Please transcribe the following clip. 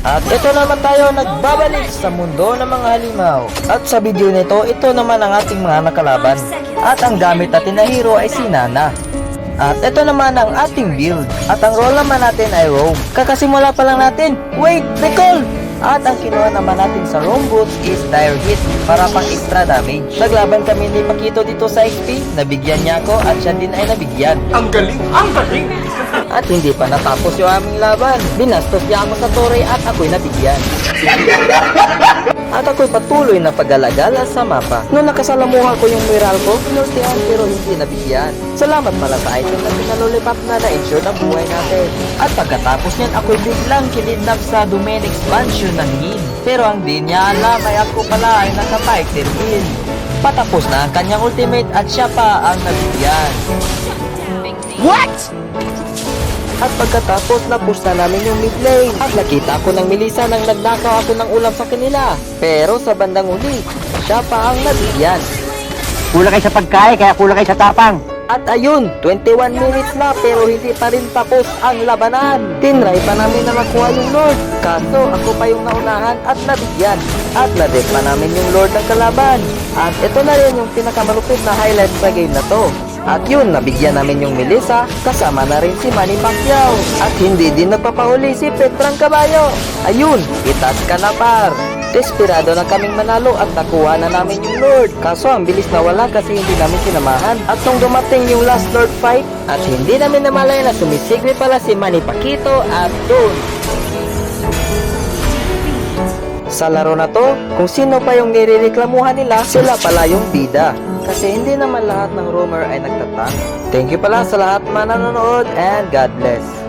At ito naman tayo nagbabalik sa mundo ng mga halimaw. At sa video nito, ito naman ang ating mga nakalaban. At ang gamit natin na hero ay si Nana. At ito naman ang ating build. At ang role naman natin ay Roam. Kakasimula pa lang natin. Wait! Recall! At ang kinuha naman natin sa Roam boots is Dire Hit para pang extra damage. Naglaban kami ni Pakito dito sa XP. Nabigyan niya ako at siya din ay nabigyan. Ang galing! Ang galing! At hindi pa natapos yung aming laban. Binastos niya ako sa tore at ako'y nabigyan. At ako'y patuloy na pag-alagala sa mapa. Noong nakasalamuha ko yung mural ko, pinultihan pero hindi nabigyan. Salamat pala sa item na pinalolipap na na-ensure ang buhay natin. At pagkatapos niyan, ako'y biglang kinidnap sa domain expansion ng Yin. Pero ang di niya alam ay ako pala ay naka-fighter wheel. Patapos na ang kanyang ultimate at siya pa ang nabigyan. What? At pagkatapos napush na namin yung mid lane. At nakita ko ng Melissa nang nagnakaw ako ng ulam sa kanila. Pero sa bandang uli, siya pa ang nabigyan. Kulang kayo sa pagkain, kaya kulang kayo sa tapang. At ayun, 21 minutes na pero hindi pa rin tapos ang labanan. Tinry pa namin na makuha yung Lord. Kaso ako pa yung naunahan at nabigyan. At ladek pa namin yung Lord ng kalaban. At ito na rin yung pinakamalupit na highlight sa game na to. At yun, nabigyan namin yung Melissa, kasama na rin si Manny Pacquiao. At hindi din nagpapahuli si Petrang Caballo. Ayun, itas ka na par. Desperado na kaming manalo at nakuha na namin yung Lord. Kaso ang bilis na wala kasi hindi namin sinamahan. At nung dumating yung last Lord fight, at hindi namin namalay na sumisigwi pala si Manny Pacquiao at dun. Sa laro na to, kung sino pa yung nirereklamuhan nila, sila pala yung bida. Kasi hindi naman lahat ng roamer ay nagtatank. Thank you pala sa lahat na nanonood and God bless.